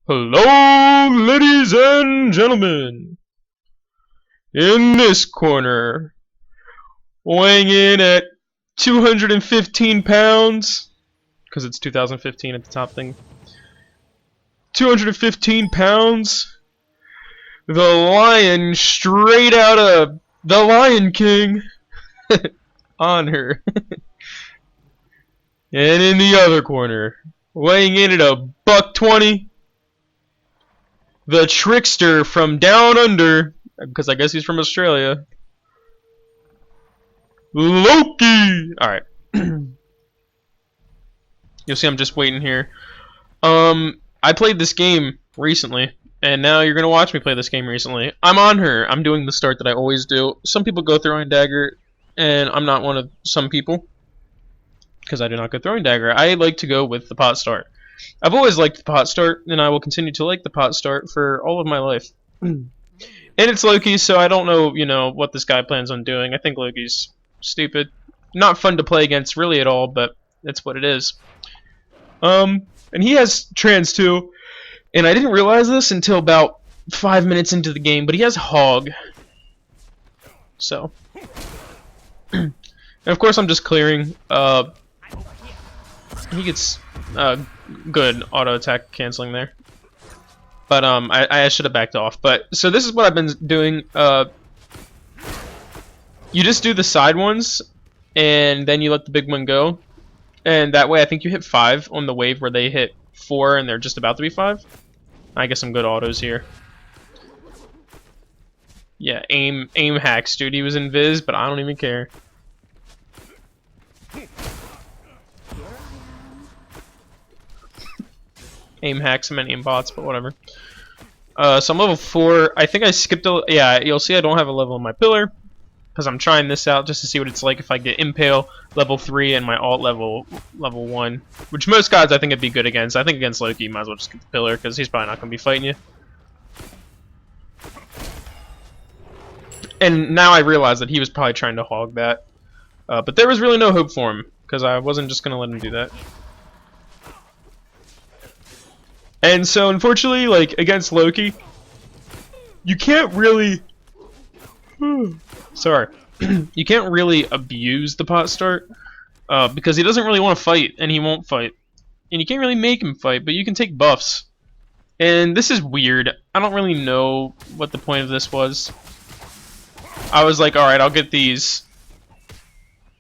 Hello, ladies and gentlemen. In this corner, weighing in at 215 pounds, because it's 2015 at the top thing. 215 pounds, the lion straight out of The Lion King, Anhur. And in the other corner, weighing in at a $120, the trickster from down under, because I guess he's from Australia, Loki. All right. You'll see I'm just waiting here. I played this game recently, and now you're gonna watch me play this game recently. I'm on her. I'm doing the start that I always do. Some people go throwing dagger, and I'm not one of some people, because I do not go throwing dagger. I like to go with the pot start. I've always liked the pot start, and I will continue to like the pot start for all of my life. And it's Loki, so I don't know, what this guy plans on doing. I think Loki's stupid. Not fun to play against really at all, but that's what it is. And he has trans too, and I didn't realize this until about 5 minutes into the game, but he has hog. So, and of course I'm just clearing. He gets good auto attack canceling there, but I should have backed off. But so this is what I've been doing. You just do the side ones, and then you let the big one go. And that way, I think you hit 5 on the wave where they hit 4 and they're just about to be 5. I get some good autos here. Yeah, aim hacks, dude. He was in Viz, but I don't even care. Aim hacks and aim bots, but whatever. So I'm level 4. I think I skipped a... Yeah, you'll see I don't have a level on my pillar, because I'm trying this out just to see what it's like if I get Impale level 3 and my alt level 1, which most gods I think it'd be good against. I think against Loki you might as well just get the pillar, because he's probably not going to be fighting you. And now I realize that he was probably trying to hog that, but there was really no hope for him, because I wasn't just going to let him do that. And so unfortunately, like against Loki, you can't really... Sorry. You can't really abuse the pot start, because he doesn't really want to fight, and he won't fight. And you can't really make him fight, but you can take buffs. And this is weird. I don't really know what the point of this was. I was like, alright, I'll get these.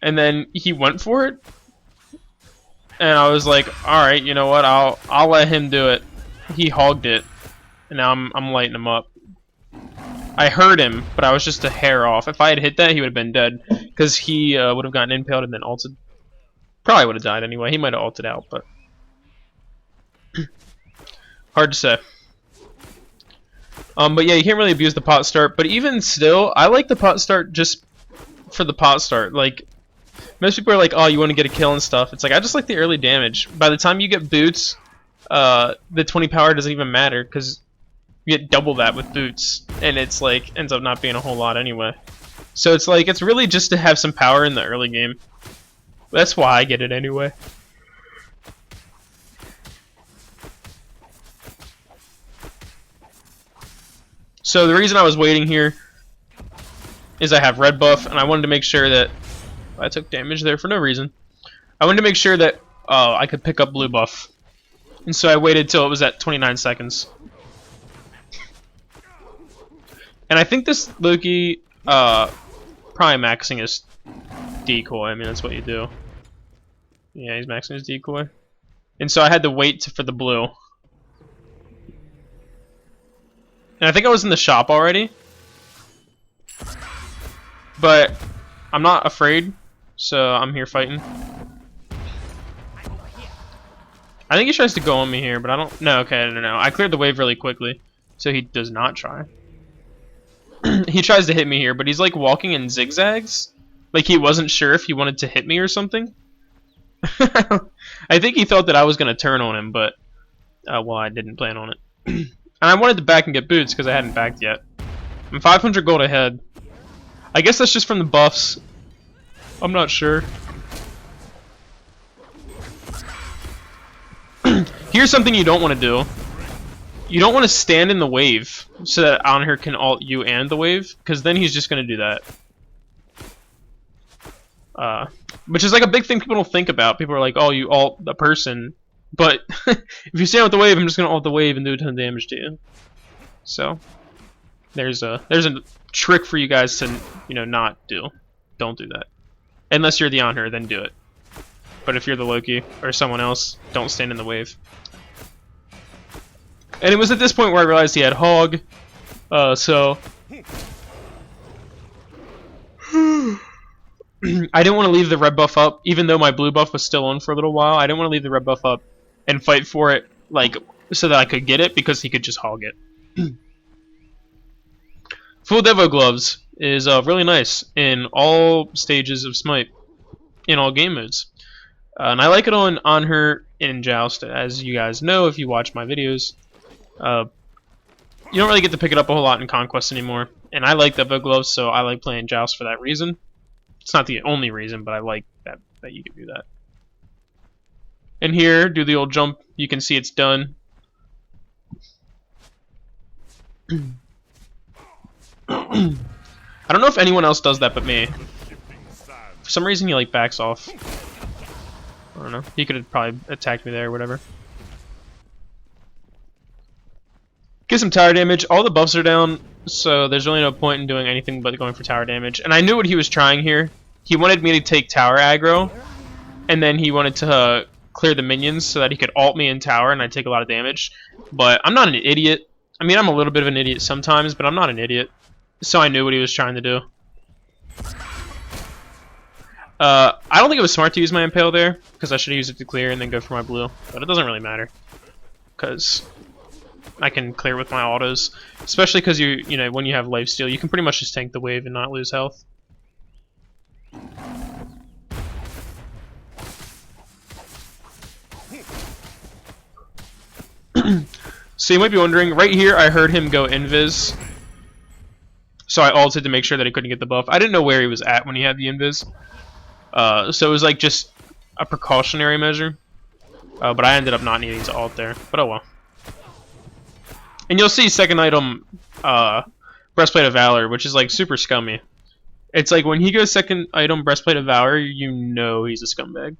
And then he went for it. And I was like, alright, you know what, I'll let him do it. He hogged it. And now I'm lighting him up. I heard him, but I was just a hair off. If I had hit that, he would have been dead, because he would have gotten impaled and then ulted. Probably would have died anyway. He might have ulted out, but hard to say. But yeah, you can't really abuse the pot start. But even still, I like the pot start just for the pot start. Like, most people are like, oh, you want to get a kill and stuff. It's like, I just like the early damage. By the time you get boots, the 20 power doesn't even matter, because you get double that with boots, and it's like ends up not being a whole lot anyway. So it's like, it's really just to have some power in the early game. That's why I get it anyway. So the reason I was waiting here is I have red buff, and I wanted to make sure that I took damage there for no reason. I wanted to make sure that I could pick up blue buff, and so I waited till it was at 29 seconds. And I think this Loki probably maxing his decoy. I mean, that's what you do. Yeah, he's maxing his decoy. And so I had to wait for the blue. And I think I was in the shop already. But I'm not afraid, so I'm here fighting. I think he tries to go on me here, but I don't... No, okay, no. I cleared the wave really quickly, so he does not try. He tries to hit me here, but he's like walking in zigzags. Like he wasn't sure if he wanted to hit me or something. I think he thought that I was going to turn on him, but well, I didn't plan on it. And I wanted to back and get boots because I hadn't backed yet. I'm 500 gold ahead. I guess that's just from the buffs. I'm not sure. Here's something you don't want to do. You don't want to stand in the wave so that Anhur can ult you and the wave, because then he's just going to do that. Which is like a big thing people don't think about. People are like, oh, you ult the person. But if you stand with the wave, I'm just going to ult the wave and do a ton of damage to you. So, there's a trick for you guys to, not do. Don't do that. Unless you're the Anhur, then do it. But if you're the Loki or someone else, don't stand in the wave. And it was at this point where I realized he had Hog, so I didn't want to leave the red buff up, even though my blue buff was still on for a little while. I didn't want to leave the red buff up and fight for it, like, so that I could get it, because he could just hog it. Full Devo Gloves is really nice in all stages of Smite, in all game modes. And I like it on Anhur in Joust, as you guys know if you watch my videos. You don't really get to pick it up a whole lot in Conquest anymore, and I like Devo Gloves, so I like playing Joust for that reason. It's not the only reason, but I like that you can do that. And here, do the old jump. You can see it's done. I don't know if anyone else does that but me. For some reason, he like backs off. I don't know. He could have probably attacked me there or whatever. Get some tower damage. All the buffs are down, so there's really no point in doing anything but going for tower damage. And I knew what he was trying here. He wanted me to take tower aggro, and then he wanted to clear the minions so that he could ult me in tower and I'd take a lot of damage. But I'm not an idiot. I mean, I'm a little bit of an idiot sometimes, but I'm not an idiot. So I knew what he was trying to do. I don't think it was smart to use my Impale there, because I should have used it to clear and then go for my blue. But it doesn't really matter, because I can clear with my autos, especially because when you have lifesteal, you can pretty much just tank the wave and not lose health. So you might be wondering, right here I heard him go invis, so I ulted to make sure that he couldn't get the buff. I didn't know where he was at when he had the invis, so it was like just a precautionary measure, but I ended up not needing to ult there, but oh well. And you'll see second item, Breastplate of Valor, which is like super scummy. It's like when he goes second item Breastplate of Valor, you know he's a scumbag.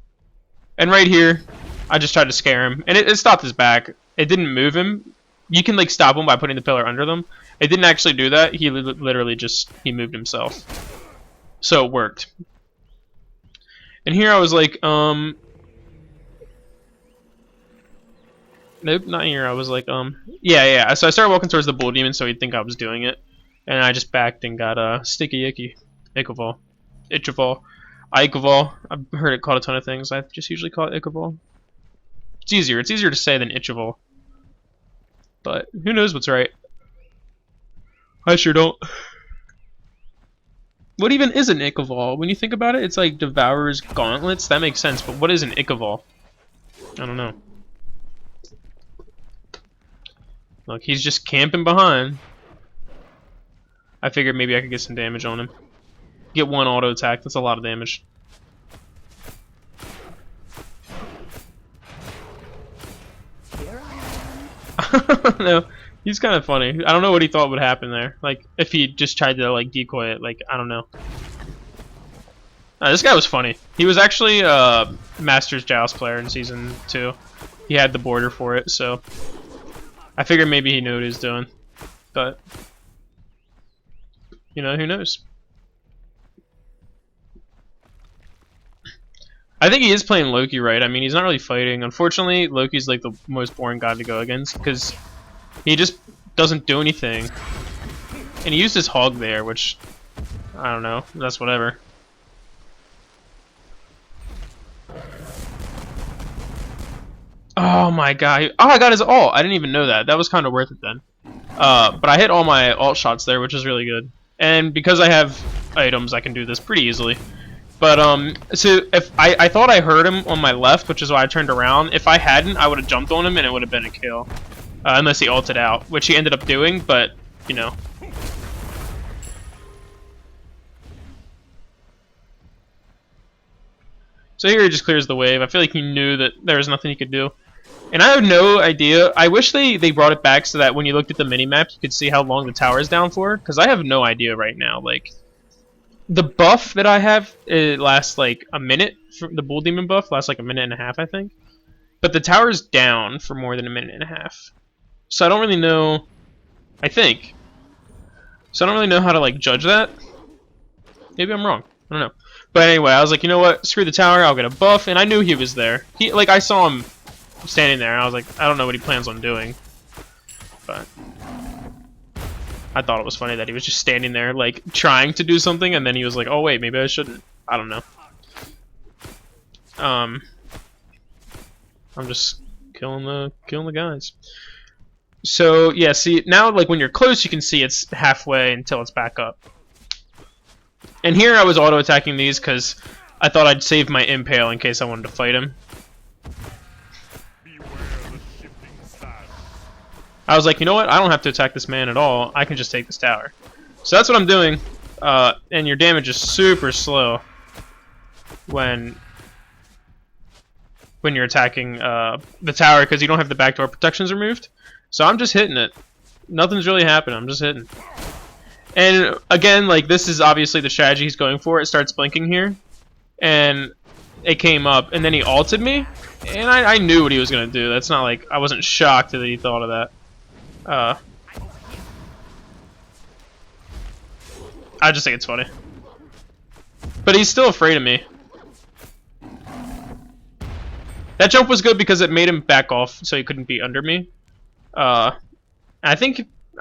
And right here, I just tried to scare him, and it stopped his back. It didn't move him. You can like stop him by putting the pillar under them. It didn't actually do that. He literally just moved himself. So it worked. And here I was like, nope, not here. I was like, yeah. So I started walking towards the Bull Demon so he'd think I was doing it. And I just backed and got Sticky Icky. Ichabod. Ichabod. Ichabod. I've heard it called a ton of things. I just usually call it Ichabod. It's easier. It's easier to say than Ichabod. But who knows what's right? I sure don't. What even is an Ichabod? When you think about it, it's like Devourer's Gauntlets. That makes sense, but what is an Ichabod? I don't know. Look, he's just camping behind. I figured maybe I could get some damage on him. Get one auto attack, that's a lot of damage. No, he's kind of funny. I don't know what he thought would happen there. Like, if he just tried to, like, decoy it. Like, I don't know. This guy was funny. He was actually a Masters Joust player in Season 2. He had the border for it, so I figured maybe he knew what he was doing. But, you know, who knows? I think he is playing Loki right. I mean, he's not really fighting. Unfortunately, Loki's like the most boring guy to go against because he just doesn't do anything. And he used his hog there, which, I don't know, that's whatever. Oh my god. Oh, I got his ult. I didn't even know that. That was kind of worth it then. But I hit all my ult shots there, which is really good. And because I have items, I can do this pretty easily. But, so if I thought I heard him on my left, which is why I turned around. If I hadn't, I would have jumped on him and it would have been a kill. Unless he ulted out, which he ended up doing, but, you know. So here he just clears the wave. I feel like he knew that there was nothing he could do. And I have no idea. I wish they brought it back so that when you looked at the mini-map, you could see how long the tower is down for. Because I have no idea right now. Like, the buff that I have, it lasts like a minute. The Bull Demon buff lasts like a minute and a half, I think. But the tower's down for more than a minute and a half. So I don't really know. I think. So I don't really know how to like judge that. Maybe I'm wrong. I don't know. But anyway, I was like, you know what? Screw the tower. I'll get a buff. And I knew he was there. I saw him standing there. And I was like, I don't know what he plans on doing. But I thought it was funny that he was just standing there, like, trying to do something. And then he was like, oh, wait, maybe I shouldn't. I don't know. I'm just killing the guys. So, yeah, see, now, like, when you're close, you can see it's halfway until it's back up. And here I was auto-attacking these because I thought I'd save my impale in case I wanted to fight him. I was like, you know what? I don't have to attack this man at all. I can just take this tower. So that's what I'm doing. And your damage is super slow when you're attacking the tower because you don't have the backdoor protections removed. So I'm just hitting it. Nothing's really happening. I'm just hitting. And again, like, this is obviously the strategy he's going for. It starts blinking here, and it came up, and then he ulted me, and I knew what he was gonna do. That's not like I wasn't shocked that he thought of that. I just think it's funny, but he's still afraid of me. That jump was good because it made him back off, so he couldn't be under me. I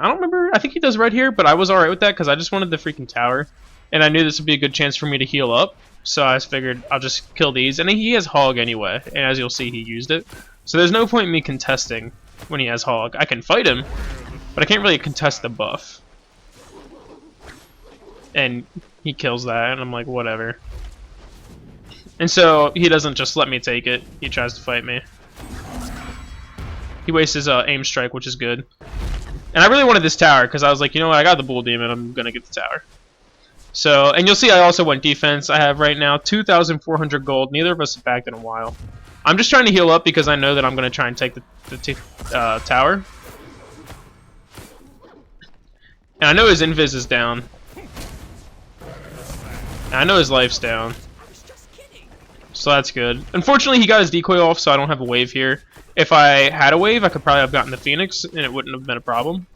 don't remember. I think he does right here, but I was alright with that because I just wanted the freaking tower. And I knew this would be a good chance for me to heal up. So I figured I'll just kill these. And he has Hog anyway. And as you'll see, he used it. So there's no point in me contesting when he has Hog. I can fight him, but I can't really contest the buff. And he kills that, and I'm like, whatever. And so he doesn't just let me take it. He tries to fight me. He wastes his aim strike, which is good. And I really wanted this tower because I was like, you know what, I got the Bull Demon, I'm gonna get the tower. So, and you'll see I also went defense. I have right now 2,400 gold. Neither of us have backed in a while. I'm just trying to heal up because I know that I'm gonna try and take the tower. And I know his invis is down. And I know his life's down. So that's good. Unfortunately, he got his decoy off, so I don't have a wave here. If I had a wave, I could probably have gotten the Phoenix, and it wouldn't have been a problem.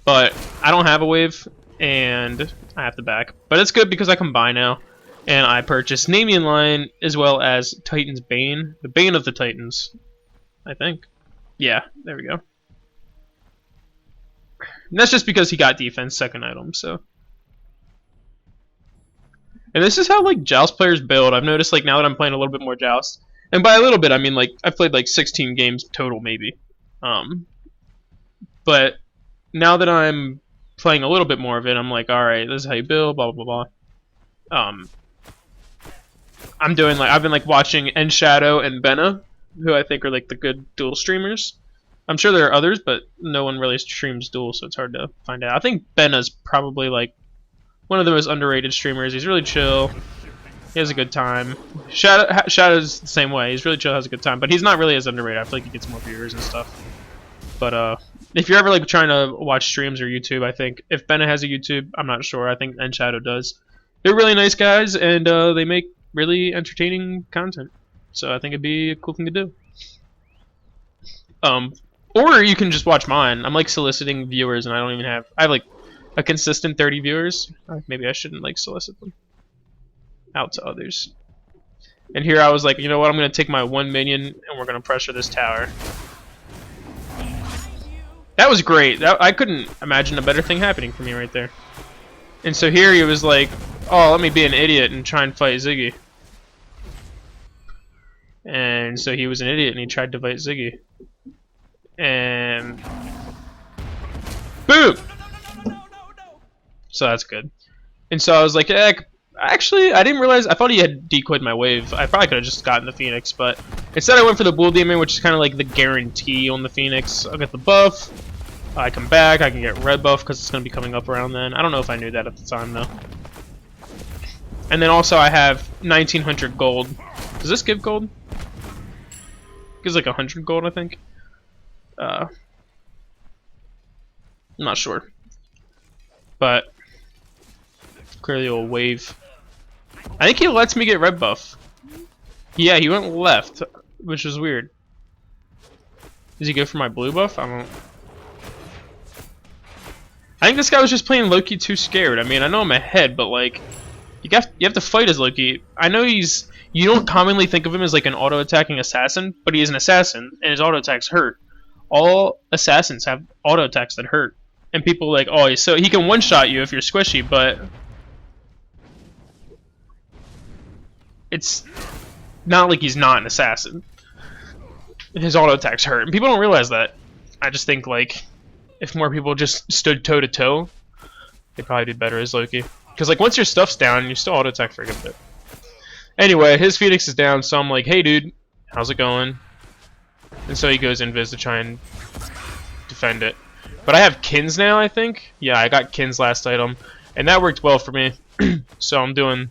But I don't have a wave, and I have to back. But it's good because I can buy now. And I purchased Nemean Lion, as well as Titan's Bane. The Bane of the Titans, I think. Yeah, there we go. And that's just because he got defense, second item, so. And this is how, like, Joust players build. I've noticed, like, now that I'm playing a little bit more Joust. And by a little bit, I mean, like, I've played, like, 16 games total, maybe. But now that I'm playing a little bit more of it, I'm like, alright, this is how you build, blah, blah, blah, blah. I'm doing, like, I've been, like, watching Shadow and Benna, who I think are, like, the good duel streamers. I'm sure there are others, but no one really streams duel, so it's hard to find out. I think Benna's probably, like, one of the most underrated streamers. He's really chill. He has a good time. Shadow's the same way. He's really chill, has a good time, but he's not really as underrated. I feel like he gets more viewers and stuff. But if you're ever like trying to watch streams or YouTube, I think if Benna has a YouTube, I'm not sure. I think Shadow does. They're really nice guys, and they make really entertaining content. So I think it'd be a cool thing to do. Or you can just watch mine. I'm like soliciting viewers, and I have like a consistent 30 viewers. Maybe I shouldn't like solicit them out to others. And here I was like, you know what, I'm going to take my 1 minion and we're going to pressure this tower. That was great. I couldn't imagine a better thing happening for me right there. And so here he was like, oh, let me be an idiot and try and fight Ziggy. And so he was an idiot and he tried to fight Ziggy. And boom! So that's good. And so I was like, actually, I didn't realize. I thought he had decoyed my wave. I probably could have just gotten the Phoenix, but instead I went for the Bull Demon, which is kind of like the guarantee on the Phoenix. I'll get the buff. I come back. I can get red buff because it's going to be coming up around then. I don't know if I knew that at the time, though. And then also I have 1,900 gold. Does this give gold? Gives like 100 gold, I think. I'm not sure. But clearly will wave. I think he lets me get red buff. Yeah, he went left, which was weird. Does he go for my blue buff? I don't. I think this guy was just playing Loki too scared. I mean, I know I'm ahead, but like, you have to fight as Loki. I know he's. You don't commonly think of him as like an auto-attacking assassin, but he is an assassin, and his auto-attacks hurt. All assassins have auto-attacks that hurt, and people like, oh, so he can one-shot you if you're squishy, but it's not like he's not an assassin. His auto-attacks hurt, and people don't realize that. I just think like, if more people just stood toe-to-toe, they'd probably do better as Loki. Because like once your stuff's down, you still auto-attack for a good bit. Anyway, his Phoenix is down, so I'm like, hey dude, how's it going? And so he goes invis to try and defend it. But I have Kins now, I think? Yeah, I got Kins last item, and that worked well for me. So I'm doing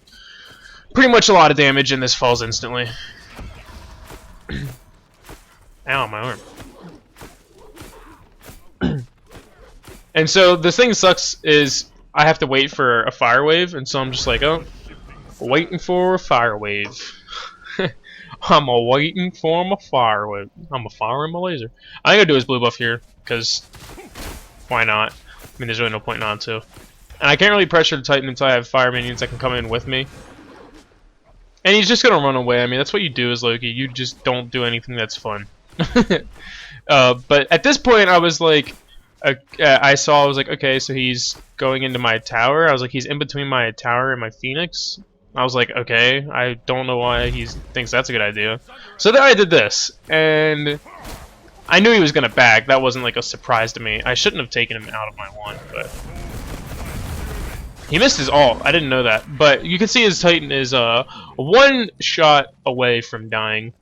pretty much a lot of damage, and this falls instantly. Ow, my arm. And so the thing that sucks is I have to wait for a fire wave, and so I'm just like, oh, waiting for a fire wave. I'm waiting for my fire wave. I'm firing my laser. I gotta do his blue buff here, because why not? I mean, there's really no point not to. And I can't really pressure the Titan until I have fire minions that can come in with me. And he's just gonna run away. I mean, that's what you do as Loki. You just don't do anything that's fun. But at this point, I was like, I was like, okay, so he's going into my tower. I was like, he's in between my tower and my Phoenix. I was like, okay, I don't know why he thinks that's a good idea. So then I did this, and I knew he was gonna back. That wasn't like a surprise to me. I shouldn't have taken him out of my one, but he missed his ult. I didn't know that, but you can see his Titan is one shot away from dying,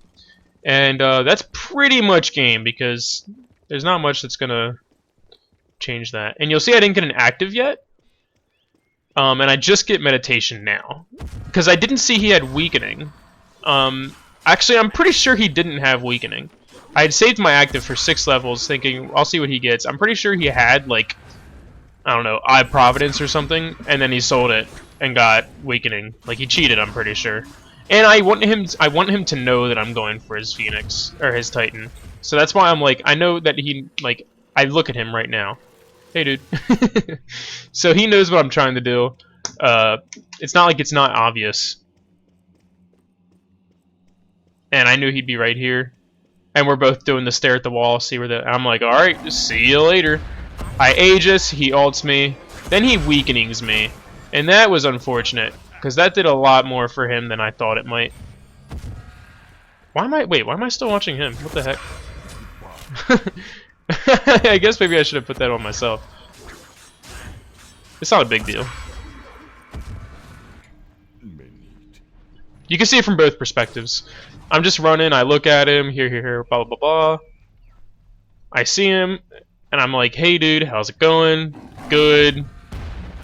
and that's pretty much game because there's not much that's gonna change that. And you'll see I didn't get an active yet. And I just get meditation now because I didn't see he had weakening. Actually, I'm pretty sure he didn't have weakening. I had saved my active for 6 levels thinking I'll see what he gets. I'm pretty sure he had like, I don't know, Eye Providence or something, and then he sold it and got weakening. Like he cheated, I'm pretty sure. And I want him to know that I'm going for his Phoenix or his Titan. So that's why I'm like, I know that he like, I look at him right now. Hey, dude. So he knows what I'm trying to do. It's not like it's not obvious. And I knew he'd be right here. And we're both doing the stare at the wall, see where the... I'm like, alright, see you later. I Aegis, he ults me. Then he weakenings me. And that was unfortunate. Because that did a lot more for him than I thought it might. Why am I still watching him? What the heck? I guess maybe I should have put that on myself. It's not a big deal. You can see it from both perspectives. I'm just running, I look at him, here, blah, blah, blah. I see him, and I'm like, hey dude, how's it going? Good.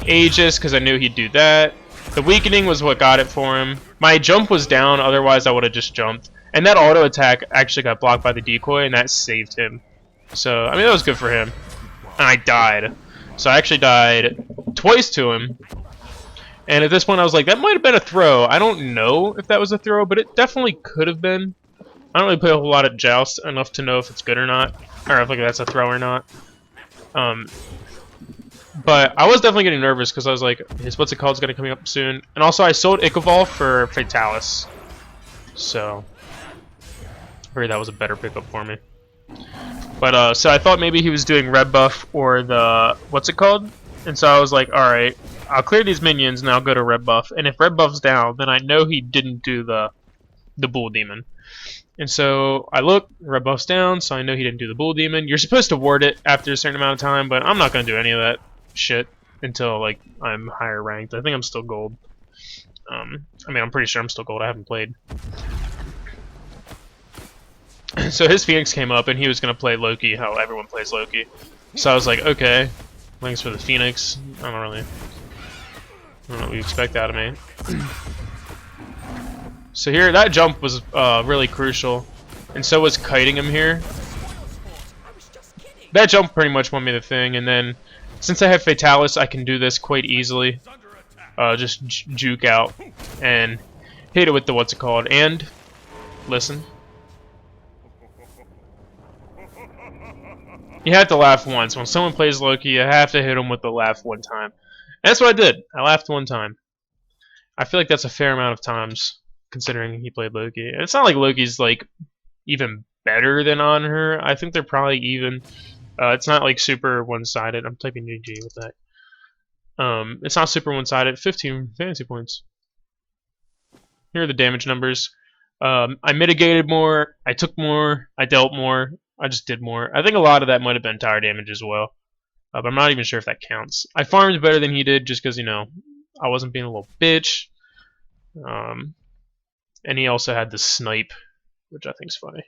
Aegis, because I knew he'd do that. The weakening was what got it for him. My jump was down, otherwise I would have just jumped. And that auto attack actually got blocked by the decoy, and that saved him. So, I mean, that was good for him. And I died. So I actually died twice to him. And at this point I was like, that might have been a throw. I don't know if that was a throw, but it definitely could have been. I don't really play a whole lot of Joust enough to know if it's good or not. Or if like, that's a throw or not. But I was definitely getting nervous because I was like, his what's it called is going to come up soon. And also I sold Ichaival for Fatalis. So, I figured that was a better pickup for me. But, so I thought maybe he was doing red buff or the, what's it called? And so I was like, alright, I'll clear these minions and I'll go to red buff. And if red buff's down, then I know he didn't do the bull demon. And so I look, red buff's down, so I know he didn't do the bull demon. You're supposed to ward it after a certain amount of time, but I'm not going to do any of that shit until, like, I'm higher ranked. I think I'm still gold. I mean, I'm pretty sure I'm still gold. I haven't played. So his Phoenix came up, and he was going to play Loki, how everyone plays Loki. So I was like, okay, thanks for the Phoenix. I don't know what you expect out of me. So here, that jump was really crucial. and so was kiting him here. That jump pretty much won me the thing, and then since I have Fatalis, I can do this quite easily. Just juke out and hit it with the what's it called. And listen, you have to laugh once. When someone plays Loki, you have to hit him with the laugh one time. And that's what I did. I laughed one time. I feel like that's a fair amount of times, considering he played Loki. And it's not like Loki's like even better than Anhur. I think they're probably even. It's not like super one-sided. I'm typing GG with that. It's not super one-sided. 15 fantasy points. Here are the damage numbers. I mitigated more. I took more. I dealt more. I just did more. I think a lot of that might have been tower damage as well. But I'm not even sure if that counts. I farmed better than he did just because, you know, I wasn't being a little bitch. And he also had the snipe, which I think is funny.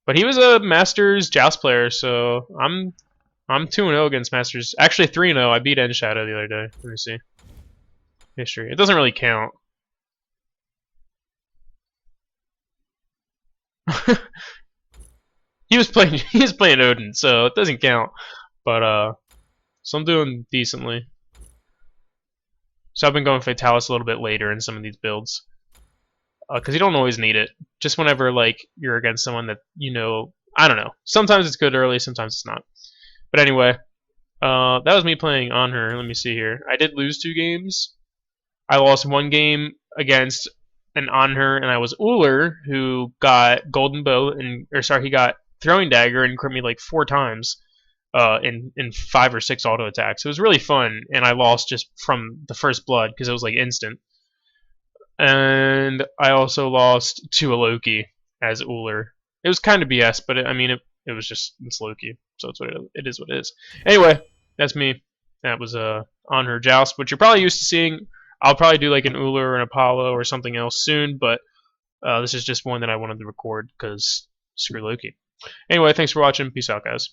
But he was a Masters Joust player, so I'm 2-0 against Masters. Actually 3-0. I beat Shadow the other day. Let me see. History. It doesn't really count. he was playing Odin, so it doesn't count. But so I'm doing decently. So I've been going Fatalis a little bit later in some of these builds. Because you don't always need it. Just whenever like you're against someone that you know, I don't know. Sometimes it's good early, sometimes it's not. But anyway, that was me playing Anhur. Let me see here. I did lose 2 games. I lost 1 game against an Anhur, and I was Uller, who got Golden Bow he got Throwing Dagger and crit me like 4 times in 5 or 6 auto attacks. It was really fun, and I lost just from the first blood because it was like instant. And I also lost to a Loki as Uller. It was kind of BS, but I mean, it was just, it's Loki, so it's what it is what it is. Anyway, that's me. That was Anhur Joust, which you're probably used to seeing. I'll probably do like an Uller or an Apollo or something else soon, but this is just one that I wanted to record because screw Loki. Anyway, thanks for watching. Peace out, guys.